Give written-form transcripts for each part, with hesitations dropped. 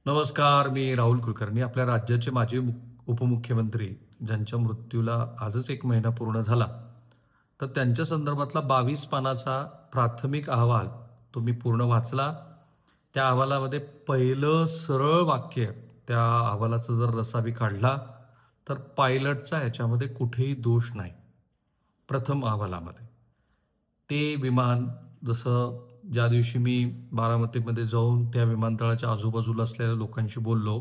नमस्कार, मी राहुल कुलकर्णी. आपल्या राज्याचे माजी उपमुख्यमंत्री ज्यांच्या मृत्यूला आजच 1 महिना पूर्ण झाला, तर त्यांच्या संदर्भातला 22 पानाचा प्राथमिक अहवाल तो मी पूर्ण वाचला. त्या अहवालामध्ये पहिलं सरळ वाक्य त्या अहवालाचा जर रसाभी काढला, तर पायलटचा ह्याच्यामध्ये कुठेही दोष नाही. प्रथम अहवालामध्ये. ते विमान जसं ज्या दिवशी मी बारामतीमध्ये जाऊन त्या विमानतळाच्या आजूबाजूला असलेल्या लोकांशी बोललो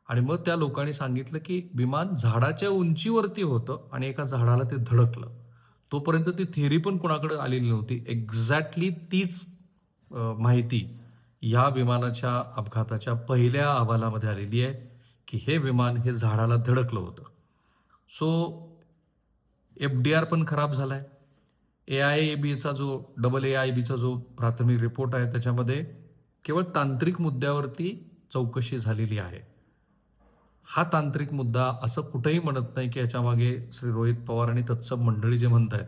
आणि मग त्या लोकांनी सांगितलं, की विमान झाडाच्या उंचीवरती होतं आणि एका झाडाला ते धडकलं. तोपर्यंत ती थिअरी पण कोणाकडे आलेली नव्हती. एक्झॅक्टली तीच माहिती या विमानाच्या अपघाताच्या पहिल्या अहवालामध्ये आलेली आहे, की हे विमान हे झाडाला धडकलं होतं. सो एफ-डी-आर पण खराब झालाय. ए-आय-ए-बीचा जो AAIBचा जो प्राथमिक रिपोर्ट आहे त्याच्यामध्ये केवळ तांत्रिक मुद्द्यावरती चौकशी झालेली आहे. हा तांत्रिक मुद्दा असं कुठेही म्हणत नाही, की याच्यामागे श्री रोहित पवार आणि तत्सम मंडळी जे म्हणतायत,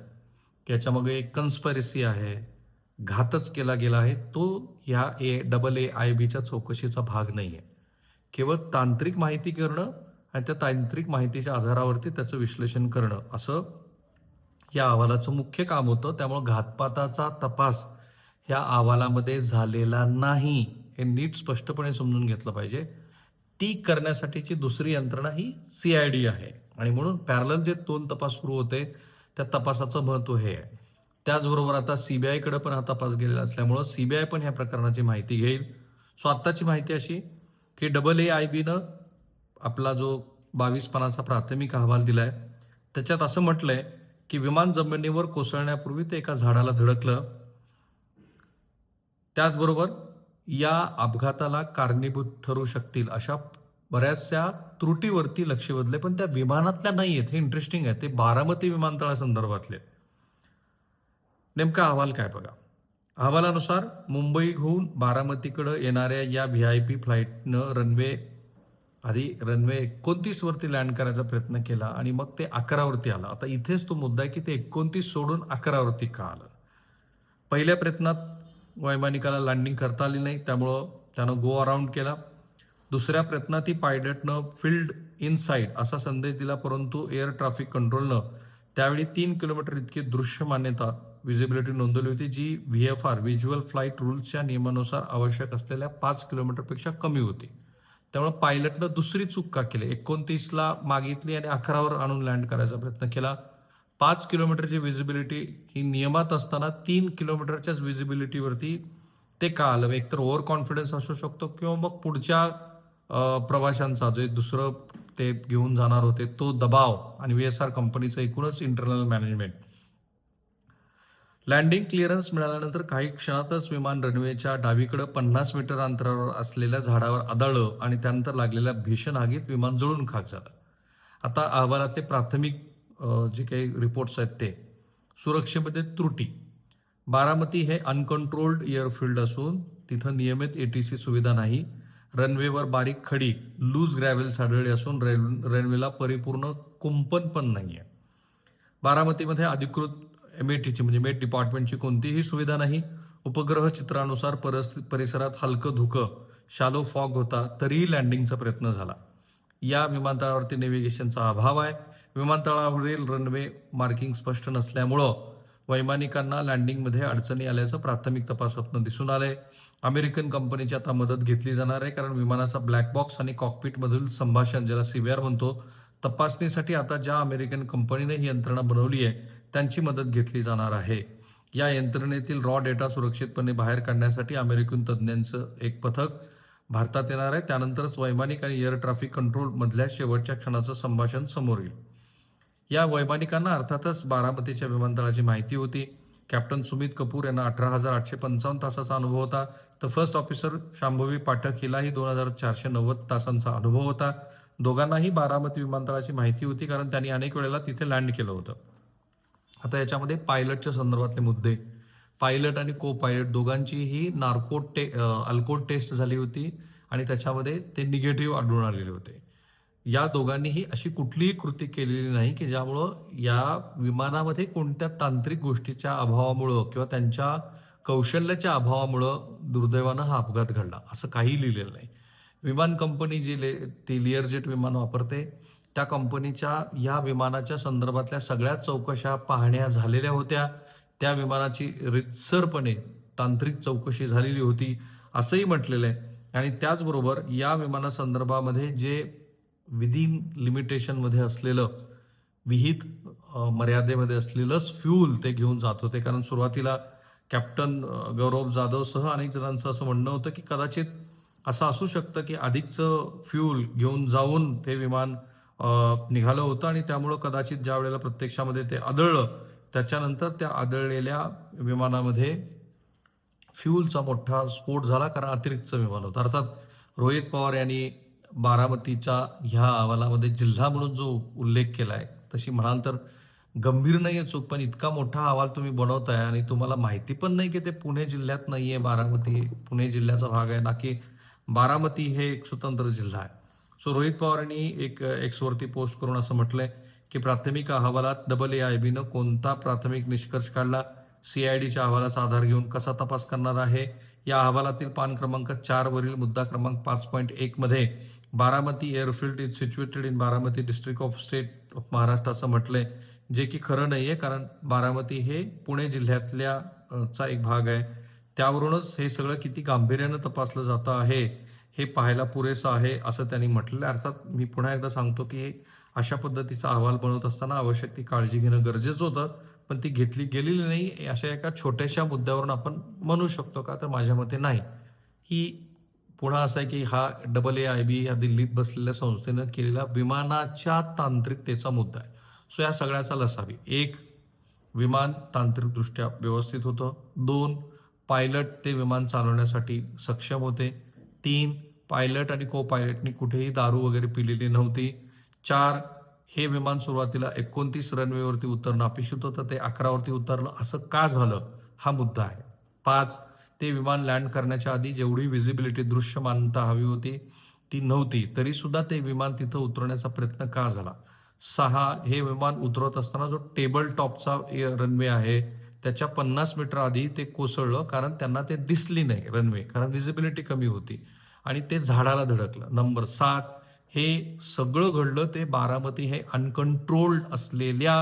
की याच्यामागे एक कन्स्पायरसी आहे, घातच केला गेला आहे. तो ह्या AAIBच्या चौकशीचा भाग नाही आहे. केवळ तांत्रिक माहिती करणं आणि त्या तांत्रिक माहितीच्या आधारावरती त्याचं विश्लेषण करणं असं या अहवालाचं मुख्य काम होतं. त्यामुळं घातपाताचा तपास ह्या अहवालामध्ये झालेला नाही. हे नीट स्पष्टपणे समजून घेतलं पाहिजे. ती करण्यासाठीची दुसरी यंत्रणा ही CID आहे आणि म्हणून पॅरलल जे 2 तपास सुरू होते, त्या तपासाचं महत्त्व हे आहे. त्याचबरोबर आता CBIकडे पण हा तपास गेलेला असल्यामुळं CBI पण ह्या प्रकरणाची माहिती घेईल. सो आत्ताची माहिती अशी, की AAIBनं आपला जो 22 पानाचा प्राथमिक अहवाल दिलाय, त्याच्यात असं म्हटलंय, की विमान जमिनीवर कोसळण्यापूर्वी ते एका झाडाला धडकलं. त्याचबरोबर या अपघाताला कारणीभूत ठरू शकतील अशा बऱ्याचशा त्रुटीवरती लक्ष वेधले, पण त्या विमानातल्या नाही आहेत. हे इंटरेस्टिंग आहे. ते बारामती विमानतळासंदर्भातले. नेमका अहवाल काय बघा. अहवालानुसार मुंबईहून बारामतीकडे येणाऱ्या या VIP फ्लाईटनं रनवे 29 वरती लँड करायचा प्रयत्न केला आणि मग ते 11 वरती आलं. आता इथेच तो मुद्दा आहे, की ते 29 सोडून 11 वरती का आलं? पहिल्या प्रयत्नात वैमानिकाला लँडिंग करता आली नाही, त्यामुळं त्यानं गो अराउंड केला. दुसऱ्या प्रयत्नातही पायलटनं फील्ड इन साईट असा संदेश दिला, परंतु एअर ट्रॅफिक कंट्रोलनं त्यावेळी 3 किलोमीटर इतकी दृश्य मान्यता विजिबिलिटी नोंदवली होती, जी VFR व्हिज्युअल फ्लाईट रूल्सच्या नियमानुसार आवश्यक असलेल्या 5 किलोमीटरपेक्षा कमी होती. त्यामुळे पायलटनं दुसरी चूक का केली? 29ला मागितली आणि 11वर आणून लँड करायचा प्रयत्न केला. 5 किलोमीटरची व्हिजिबिलिटी ही नियमात असताना 3 किलोमीटरच्याच व्हिजिबिलिटीवरती ते का आलं? एकतर ओव्हर कॉन्फिडन्स असू शकतो किंवा मग पुढच्या प्रवाशांचा जे दुसरं ते घेऊन जाणार होते तो दबाव आणि VSR कंपनीचं एकूणच इंटरनल मॅनेजमेंट. लँडिंग क्लिअरन्स मिळाल्यानंतर काही क्षणातच विमान रनवेच्या डावीकडे 50 मीटर अंतरावर असलेल्या झाडावर आदळलं आणि त्यानंतर लागलेल्या भीषण आगीत विमान जळून खाक झालं. आता अहवालातले प्राथमिक जे काही रिपोर्ट्स आहेत ते सुरक्षेमध्ये त्रुटी. बारामती हे अनकंट्रोल्ड एअरफील्ड असून तिथं नियमित ATC सुविधा नाही. रनवेवर बारीक खडी लूज ग्रॅव्हल्स आढळले असून रनवेला परिपूर्ण कुंपण पण नाही आहे. बारामतीमध्ये अधिकृत METची म्हणजे मेट डिपार्टमेंटची कोणतीही सुविधा नाही. उपग्रह चित्रानुसार परिसरात हलकं धुकं शालो फॉग होता, तरीही लँडिंगचा प्रयत्न झाला. या विमानतळावरती नेव्हिगेशनचा अभाव आहे. विमानतळावरील रनवे मार्किंग स्पष्ट नसल्यामुळं वैमानिकांना लँडिंगमध्ये अडचणी आल्याचं प्राथमिक तपासातून दिसून आलंय. अमेरिकन कंपनीची आता मदत घेतली जाणार आहे, कारण विमानाचा ब्लॅक बॉक्स आणि कॉकपिटमधील संभाषण ज्याला CVR म्हणतो तपासणीसाठी आता ज्या अमेरिकन कंपनीने ही यंत्रणा बनवली आहे त्यांची मदत घेतली जाणार आहे. या यंत्रणेतील रॉ डेटा सुरक्षितपणे बाहेर काढण्यासाठी अमेरिकन तज्ज्ञांचं एक पथक भारतात येणार आहे. त्यानंतरच वैमानिक आणि एअर ट्रॅफिक कंट्रोल मधल्या शेवटच्या क्षणाचं संभाषण समोर येईल. या वैमानिकांना अर्थातच बारामतीच्या विमानतळाची माहिती होती. कॅप्टन सुमित कपूर यांना 18,855 तासाचा अनुभव होता. तर फर्स्ट ऑफिसर शांभवी पाठक हिलाही 2,490 तासांचा अनुभव होता. दोघांनाही बारामती विमानतळाची माहिती होती, कारण त्यांनी अनेक वेळेला तिथे लँड केलं होतं. आता याच्यामध्ये पायलटच्या संदर्भातले मुद्दे. पायलट आणि को पायलट दोघांचीही अल्कोहोल टेस्ट झाली होती आणि त्याच्यामध्ये ते निगेटिव्ह आढळून आलेले होते. या दोघांनीही अशी कुठलीही कृती केलेली नाही की ज्यामुळं या विमानामध्ये कोणत्या तांत्रिक गोष्टीच्या अभावामुळं किंवा त्यांच्या कौशल्याच्या अभावामुळं दुर्दैवानं हा अपघात घडला, असं काही लिहिलेलं नाही. विमान कंपनी ती लिअरजेट विमान वापरते त्या कंपनीच्या या विमानाच्या संदर्भातल्या सगळ्या चौकशा पाहण्या झालेल्या होत्या. त्या विमानाची रीतसरपणे तांत्रिक चौकशी झालेली होती असंही म्हटलेलं आहे. आणि त्याचबरोबर या विमानासंदर्भामध्ये जे विदिन लिमिटेशनमध्ये असलेलं विहित मर्यादेमध्ये असलेलंच फ्यूल ते घेऊन जात होते. कारण सुरुवातीला कॅप्टन गौरव जाधवसह अनेक जणांचं असं म्हणणं होतं की कदाचित असं असू शकतं की अधिकचं फ्यूल घेऊन जाऊन ते विमान निघालं होतं आणि त्यामुळं कदाचित ज्या वेळेला प्रत्यक्षामध्ये ते आदळलं त्याच्यानंतर त्या आदळलेल्या विमानामध्ये फ्यूलचा मोठा स्फोट झाला, कारण अतिरिक्तचं विमान होतं. अर्थात रोहित पवार यांनी बारामतीच्या ह्या अहवालामध्ये जिल्हा म्हणून जो उल्लेख केला आहे तशी म्हणाल तर गंभीर नाही आहे चूक, पण इतका मोठा अहवाल तुम्ही बनवताय आणि तुम्हाला माहिती पण नाही की ते पुणे जिल्ह्यात नाही आहे. बारामती पुणे जिल्ह्याचा भाग आहे ना की बारामती हे एक स्वतंत्र जिल्हा आहे. सो रोहित पवार यांनी एक एक्सवरती पोस्ट करून असं म्हटलंय की प्राथमिक अहवालात AAIBनं कोणता प्राथमिक निष्कर्ष काढला, CIDच्या अहवालाचा आधार घेऊन कसा तपास करणार आहे. या अहवालातील पान क्रमांक 4 वरील मुद्दा क्रमांक 5.1 मध्ये Baramati airfield is situated in Baramati district of state of Maharashtra असं म्हटलंय, जे की खरं नाहीये. कारण बारामती हे पुणे जिल्ह्यातल्या चा एक भाग आहे. त्यावरूनच हे सगळं किती गांभीर्यानं तपासलं जातं आहे हे पाहायला पुरेसं आहे असं त्यांनी म्हटलेलं. अर्थात मी पुन्हा एकदा सांगतो की अशा पद्धतीचा अहवाल बनवत असताना आवश्यक ती काळजी घेणं गरजेचं होतं, पण ती घेतली गेलेली नाही. अशा एका छोट्याशा मुद्द्यावरून आपण म्हणू शकतो का, तर माझ्या मते नाही. ही पुन्हा असं आहे की हा AAIB या दिल्लीत बसलेल्या संस्थेनं केलेला विमानाच्या तांत्रिकतेचा मुद्दा आहे. सो या सगळ्याचा लसावी: 1, विमान तांत्रिकदृष्ट्या व्यवस्थित होतं. 2, पायलट ते विमान चालवण्यासाठी सक्षम होते. 3, पायलट आणि को पायलटनी कुठेही दारू वगैरे पिलेली नव्हती. 4, हे विमान सुरुवातीला 29 रनवेवरती उतरणं अपेक्षित होतं, ते 11 वरती उतरलं. असं का झालं हा मुद्दा आहे. 5, ते विमान लँड करण्याच्या आधी जेवढी विजिबिलिटी दृश्यमानता हवी होती ती नव्हती, तरी सुद्धा ते विमान तिथं उतरण्याचा प्रयत्न का झाला. 6, हे विमान उतरत असताना जो टेबल टॉपचा रनवे आहे त्याच्या 50 मीटर आधी ते कोसळलं, कारण त्यांना ते दिसली नाही रनवे, कारण विजिबिलिटी कमी होती आणि ते झाडाला धडकलं. नंबर 7, हे सगळं घडलं ते बारामती हे अनकंट्रोल्ड असलेल्या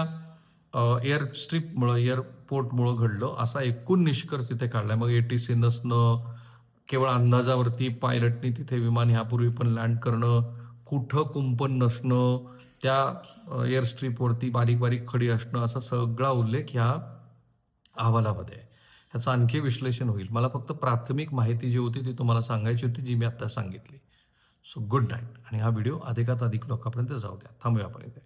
एअर स्ट्रीपमुळं, एअरपोर्टमुळं घडलं असा एकूण निष्कर्ष तिथे काढलाय. मग ATC नसणं, केवळ अंदाजावरती पायलटनी तिथे विमान ह्यापूर्वी पण लँड करणं, कुठं कुंपण नसणं, त्या एअर स्ट्रीपवरती बारीक बारीक खडी असणं, असा सगळा उल्लेख ह्या अहवालामध्ये आहे. ह्याचं आणखी विश्लेषण होईल. मला फक्त प्राथमिक माहिती जी होती ती तुम्हाला सांगायची होती, जी मी आता सांगितली. So good night. आणि हा व्हिडिओ अधिकात अधिक लोकांपर्यंत जाऊ द्या. थांबूया आपण इथे.